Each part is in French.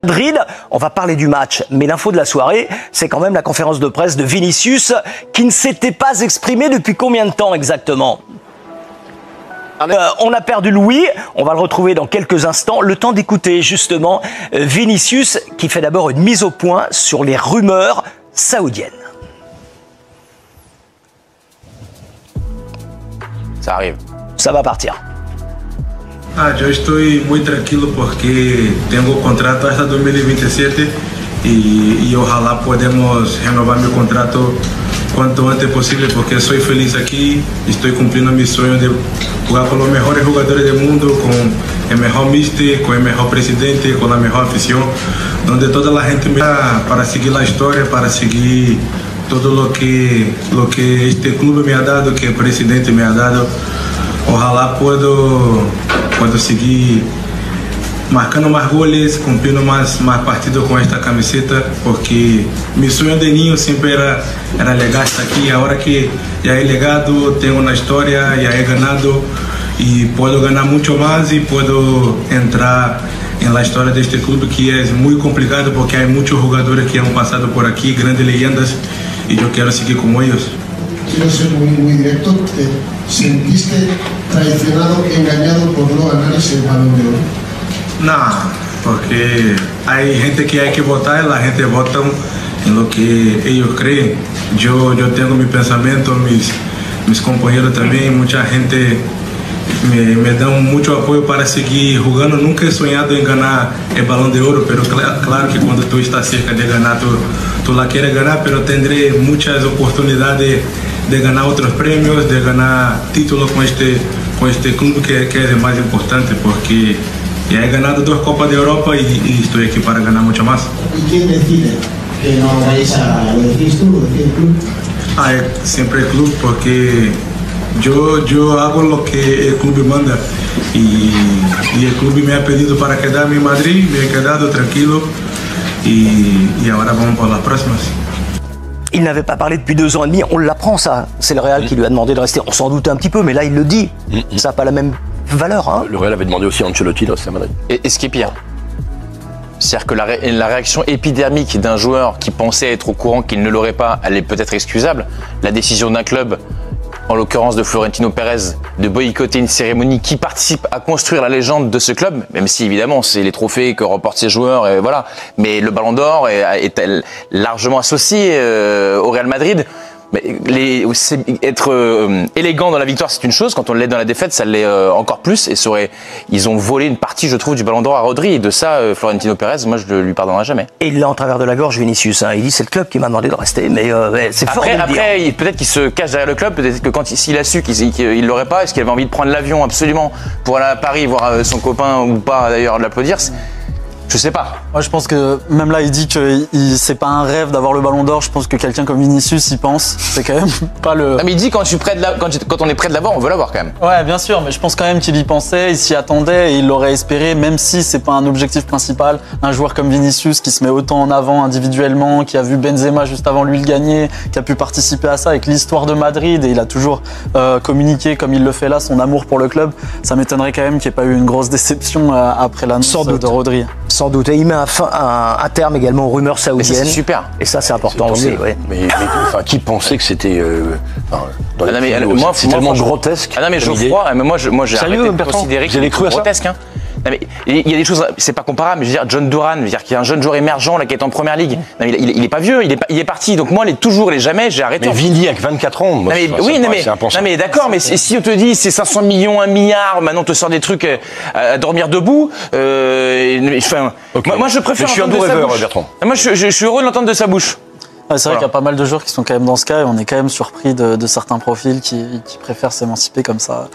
Madrid, on va parler du match, mais l'info de la soirée, c'est quand même la conférence de presse de Vinicius qui ne s'était pas exprimé depuis combien de temps exactement ? On a perdu Louis, on va le retrouver dans quelques instants. Le temps d'écouter justement Vinicius qui fait d'abord une mise au point sur les rumeurs saoudiennes. Ça arrive. Ça va partir. Eu estou muito tranquilo porque tenho contrato hasta 2027 e ojalá podemos renovar meu contrato quanto antes possível porque sou feliz aqui, estou cumprindo meu sonho de jogar com os melhores jogadores do mundo, com o melhor mister, com o melhor presidente, com a melhor afición, onde toda a gente me dá para seguir a história, para seguir todo lo que este clube me ha dado, que el presidente me ha dado. Ojalá puedo seguir marcando mais goles, cumprindo mais partidos com esta camiseta, porque meu sonho de niño sempre era legar estar aqui. Agora que já é legado, tenho na história, já é ganado e posso ganhar muito mais e posso entrar na história deste clube que é muito complicado porque há muitos jogadores que han passado por aqui, grandes leyendas, e eu quero seguir como eles. Quiero ser muy directo. ¿Te sentiste traicionado, engañado por no ganar ese Balón de Oro? No, porque hay gente que hay que votar y la gente vota en lo que ellos creen. Yo tengo mi pensamiento, mis compañeros también, mucha gente me dan mucho apoyo para seguir jugando. Nunca he soñado en ganar el Balón de Oro, pero claro que cuando tú estás cerca de ganar, tú la quieres ganar, pero tendré muchas oportunidades de ganar otros premios, de ganar títulos con este club que es el más importante, porque ya he ganado 2 Copas de Europa y estoy aquí para ganar mucho más. ¿Y quién decide que no vais a lo decís tú, lo decide el club? Siempre el club, porque yo hago lo que el club manda y el club me ha pedido para quedarme en Madrid, me he quedado tranquilo y ahora vamos por las próximas. Il n'avait pas parlé depuis 2 ans et demi, on l'apprend ça. C'est le Real qui lui a demandé de rester. On s'en doutait un petit peu, mais là il le dit. Ça n'a pas la même valeur. Hein. Le Real avait demandé aussi à Ancelotti de rester à Madrid. Et ce qui est pire, c'est-à-dire que la réaction épidermique d'un joueur qui pensait être au courant qu'il ne l'aurait pas, elle est peut-être excusable. La décision d'un club, en l'occurrence de Florentino Pérez, de boycotter une cérémonie qui participe à construire la légende de ce club, même si évidemment c'est les trophées que remportent ces joueurs, et voilà. Mais le Ballon d'Or est largement associé au Real Madrid. Mais être élégant dans la victoire, c'est une chose. Quand on l'est dans la défaite, ça l'est encore plus. Et ils ont volé une partie, je trouve, du Ballon d'Or à Rodri. Et de ça, Florentino Pérez, moi, je ne lui pardonnerai jamais. Et il l'a en travers de la gorge, Vinicius. Hein. Il dit c'est le club qui m'a demandé de rester. Mais c'est fort de le dire. Après, peut-être qu'il se cache derrière le club. Peut-être que s'il a su qu'il l'aurait pas, est-ce qu'il avait envie de prendre l'avion absolument pour aller à Paris voir son copain ou pas, d'ailleurs, l'applaudir. Je sais pas. Moi, je pense que même là, il dit que c'est pas un rêve d'avoir le Ballon d'Or. Je pense que quelqu'un comme Vinicius y pense. C'est quand même pas le. Non, mais il dit quand on est près de l'avoir, on veut l'avoir quand même. Ouais, bien sûr, mais je pense quand même qu'il y pensait, il s'y attendait et il l'aurait espéré, même si c'est pas un objectif principal. Un joueur comme Vinicius qui se met autant en avant individuellement, qui a vu Benzema juste avant lui le gagner, qui a pu participer à ça avec l'histoire de Madrid et il a toujours communiqué comme il le fait là son amour pour le club. Ça m'étonnerait quand même qu'il n'y ait pas eu une grosse déception après l'annonce de Rodri. Sans doute. Et il met un terme également aux rumeurs saoudiennes. C'est super. Et ça, c'est important aussi. Ouais. Mais enfin, qui pensait que c'était dans les c'est tellement grotesque. Ah non, mais Geoffroy, moi j'ai arrêté de considérer que c'était grotesque. Hein. Non, mais il y a des choses, c'est pas comparable, mais je veux dire, John Duran, je veux dire, qui est un jeune joueur émergent là, qui est en première ligue. Non, mais il est pas vieux, il est parti. Donc moi, les jamais, j'ai arrêté. Mais Vini avec 24 ans, moi, c'est impensable. Non, mais d'accord, mais si on te dit c'est 500 millions, 1 milliard, maintenant on te sort des trucs à dormir debout. Enfin, okay. moi je préfère. Je suis un doux rêveur, Bertrand. Moi je suis heureux de l'entendre de sa bouche. Ouais, c'est vrai qu'il y a pas mal de joueurs qui sont quand même dans ce cas et on est quand même surpris de certains profils qui préfèrent s'émanciper comme ça.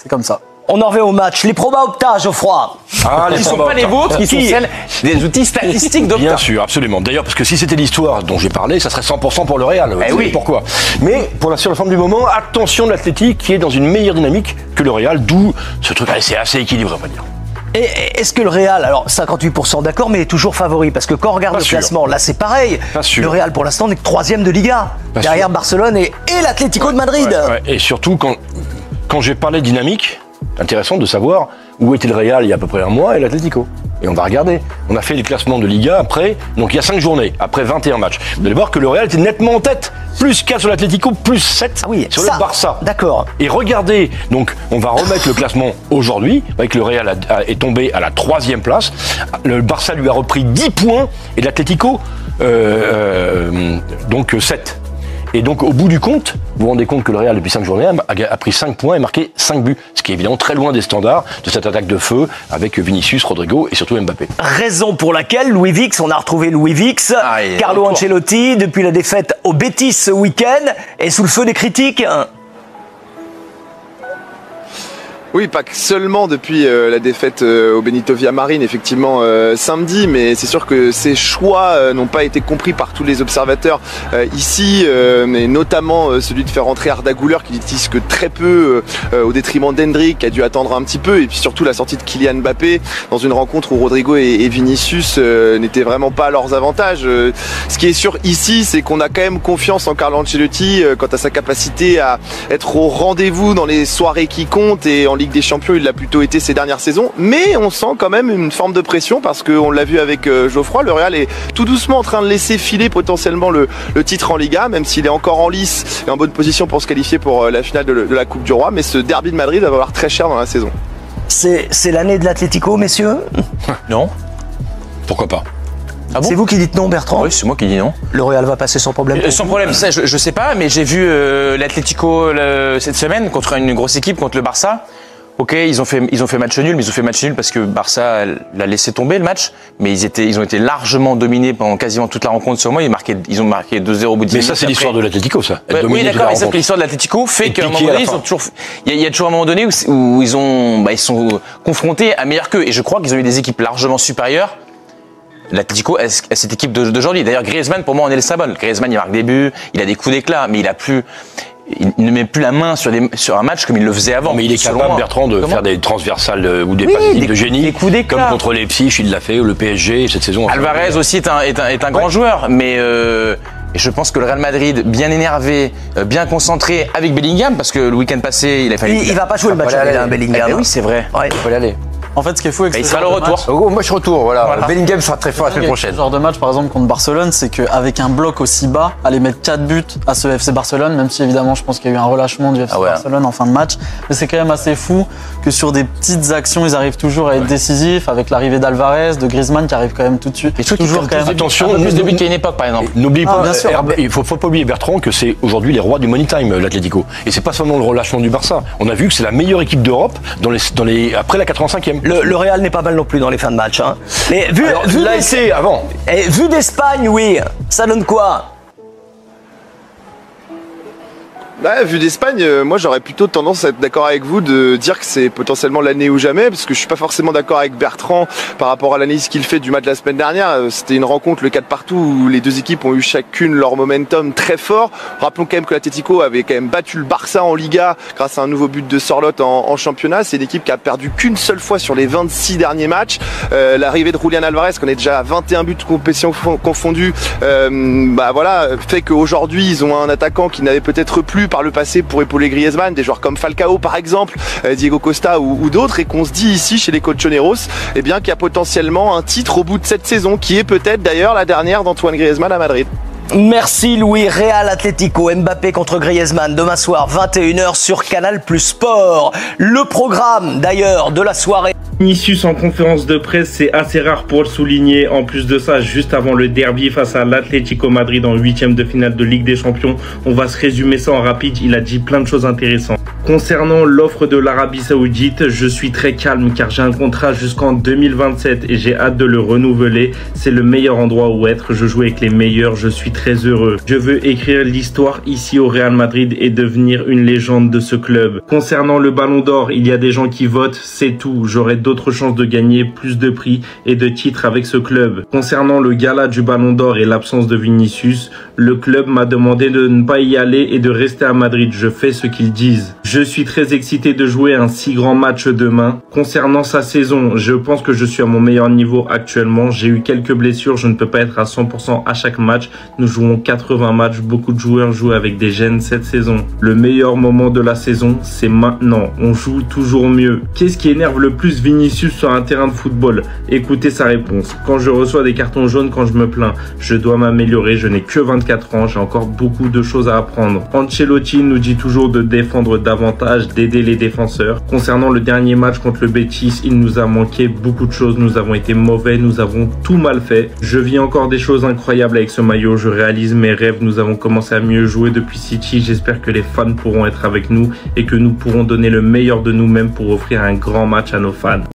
C'est comme ça. On en revient au match. Les probas opta, Geoffroy. Qui ne sont pas les vôtres, qui sont celles des outils statistiques d'opta. Bien sûr, absolument. D'ailleurs, parce que si c'était l'histoire dont j'ai parlé, ça serait 100% pour le Real. Oui. Pourquoi ? Mais pour la seule forme du moment, attention de l'Athletic qui est dans une meilleure dynamique que le Real, d'où ce truc c'est assez équilibré, on va dire. Et est-ce que le Real, alors 58% d'accord, mais est toujours favori? Parce que quand on regarde le classement, là c'est pareil. Le Real pour l'instant n'est que 3e de Liga, derrière Barcelone et l'Atlético de Madrid. Ouais. Et surtout, quand j'ai parlé de dynamique, intéressant de savoir où était le Real il y a à peu près un mois et l'Atlético. Et on va regarder. On a fait les classements de Liga après, donc il y a 5 journées, après 21 matchs. Vous allez voir que le Real était nettement en tête. Plus 4 sur l'Atlético, plus 7 sur le Barça. D'accord. Et regardez, donc on va remettre le classement aujourd'hui. Vous voyez que le Real est tombé à la 3e place. Le Barça lui a repris 10 points et l'Atlético, donc 7. Et donc, au bout du compte, vous vous rendez compte que le Real, depuis 5 journées, a pris 5 points et marqué 5 buts. Ce qui est évidemment très loin des standards de cette attaque de feu avec Vinicius, Rodrigo et surtout Mbappé. Raison pour laquelle Louis Vix, on a retrouvé Louis Vix, Carlo Ancelotti, depuis la défaite au Betis ce week-end, est sous le feu des critiques. Oui, pas seulement depuis la défaite au Benito Villamarín, effectivement, samedi, mais c'est sûr que ces choix n'ont pas été compris par tous les observateurs ici, mais notamment celui de faire rentrer Arda Güler, qui n'utilise que très peu, au détriment d'Hendrick, qui a dû attendre un petit peu, et puis surtout la sortie de Kylian Mbappé, dans une rencontre où Rodrigo et Vinicius n'étaient vraiment pas à leurs avantages. Ce qui est sûr ici, c'est qu'on a quand même confiance en Carlo Ancelotti quant à sa capacité à être au rendez-vous dans les soirées qui comptent, et en Ligue des Champions, il l'a plutôt été ces dernières saisons, mais on sent quand même une forme de pression parce qu'on l'a vu avec Geoffroy, le Real est tout doucement en train de laisser filer potentiellement le titre en Liga, même s'il est encore en lice et en bonne position pour se qualifier pour la finale de la Coupe du Roi, mais ce derby de Madrid va valoir très cher dans la saison. C'est l'année de l'Atlético, messieurs? Non. Pourquoi pas? Ah bon? C'est vous qui dites non, Bertrand? Oui, c'est moi qui dis non. Le Real va passer sans problème? Sans problème, ça je sais pas, mais j'ai vu l'Atlético cette semaine contre une grosse équipe, contre le Barça. Ok, ils ont fait match nul, mais ils ont fait match nul parce que Barça l'a laissé tomber le match, mais ils ont été largement dominés pendant quasiment toute la rencontre. Sur moi, ils ont marqué 2-0 au bout de 10 minutes. Mais ça, c'est l'histoire de l'Atlético, ça. Oui, d'accord, mais ça, l'histoire de l'Atlético fait qu'à un moment donné, il y a toujours un moment donné où ils sont confrontés à meilleur qu'eux. Et je crois qu'ils ont eu des équipes largement supérieures. L'Atlético à cette équipe d'aujourd'hui. D'ailleurs, Griezmann, pour moi, on est le sabol. Griezmann, il marque des buts, il a des coups d'éclat, mais il ne met plus la main sur un match comme il le faisait avant. Non, mais il est capable, Bertrand, de faire des transversales ou des passes de génie. Des coups d'éclat. Comme contre Leipzig, il l'a fait, ou le PSG cette saison. Alvarez aussi est un grand joueur, mais et je pense que le Real Madrid, bien énervé, bien concentré avec Bellingham, parce que le week-end passé, il a fallu. Il va pas jouer le match avec Bellingham. Oui, c'est vrai. Ouais. Il faut y aller. En fait, ce qui est fou avec Il sera le retour. Au match retour, voilà. Bellingham sera très fort la semaine prochaine. Ce genre de match, par exemple, contre Barcelone, c'est qu'avec un bloc aussi bas, aller mettre 4 buts à ce FC Barcelone, même si évidemment, je pense qu'il y a eu un relâchement du FC Barcelone en fin de match, mais c'est quand même assez fou que sur des petites actions, ils arrivent toujours à être décisifs, avec l'arrivée d'Alvarez, de Griezmann qui arrive quand même tout de suite. Et toujours quand même attention, plus de buts qu'à une époque, par exemple. N'oublie pas, bien sûr. il faut pas oublier, Bertrand, que c'est aujourd'hui les rois du money time, l'Atlético. Et c'est pas seulement le relâchement du Barça. On a vu que c'est la meilleure équipe d'Europe après la 85e. Le Real n'est pas mal non plus dans les fins de match. Hein. Mais vu d'Espagne, oui, ça donne quoi? Bah, vu d'Espagne, moi j'aurais plutôt tendance à être d'accord avec vous de dire que c'est potentiellement l'année ou jamais, parce que je suis pas forcément d'accord avec Bertrand par rapport à l'analyse qu'il fait du match de la semaine dernière. C'était une rencontre, le 4 partout, où les deux équipes ont eu chacune leur momentum très fort. Rappelons quand même que l'Atlético avait quand même battu le Barça en Liga grâce à un nouveau but de Sorloth en championnat. C'est une équipe qui a perdu qu'une seule fois sur les 26 derniers matchs. L'arrivée de Julián Alvarez, qu'on est déjà à 21 buts de compétition confondus, fait qu'aujourd'hui ils ont un attaquant qui n'avait peut-être plus par le passé pour épauler Griezmann, des joueurs comme Falcao par exemple, Diego Costa ou d'autres, et qu'on se dit ici chez les Colchoneros, eh bien qu'il y a potentiellement un titre au bout de cette saison, qui est peut-être d'ailleurs la dernière d'Antoine Griezmann à Madrid. Merci Louis. Real Atlético, Mbappé contre Griezmann, demain soir 21h sur Canal Plus Sport. Le programme d'ailleurs de la soirée. Vinicius en conférence de presse, c'est assez rare pour le souligner. En plus de ça, juste avant le derby face à l'Atlético Madrid en 8e de finale de Ligue des Champions, on va se résumer ça en rapide. Il a dit plein de choses intéressantes. Concernant l'offre de l'Arabie Saoudite, je suis très calme car j'ai un contrat jusqu'en 2027 et j'ai hâte de le renouveler. C'est le meilleur endroit où être. Je joue avec les meilleurs, je suis très heureux. Je veux écrire l'histoire ici au Real Madrid et devenir une légende de ce club. Concernant le Ballon d'Or, il y a des gens qui votent, c'est tout. J'aurai d'autres chances de gagner plus de prix et de titres avec ce club. Concernant le gala du Ballon d'Or et l'absence de Vinicius, le club m'a demandé de ne pas y aller et de rester à Madrid. Je fais ce qu'ils disent. Je suis très excité de jouer un si grand match demain. Concernant sa saison, je pense que je suis à mon meilleur niveau actuellement. J'ai eu quelques blessures, je ne peux pas être à 100% à chaque match. Nous nous jouons 80 matchs, beaucoup de joueurs jouent avec des gènes cette saison. Le meilleur moment de la saison, c'est maintenant. On joue toujours mieux. Qu'est-ce qui énerve le plus Vinicius sur un terrain de football? Écoutez sa réponse. Quand je reçois des cartons jaunes, quand je me plains, je dois m'améliorer, je n'ai que 24 ans, j'ai encore beaucoup de choses à apprendre. Ancelotti nous dit toujours de défendre davantage, d'aider les défenseurs. Concernant le dernier match contre le Betis, il nous a manqué beaucoup de choses, nous avons été mauvais, nous avons tout mal fait. Je vis encore des choses incroyables avec ce maillot, je réalise mes rêves, nous avons commencé à mieux jouer depuis City, j'espère que les fans pourront être avec nous et que nous pourrons donner le meilleur de nous-mêmes pour offrir un grand match à nos fans.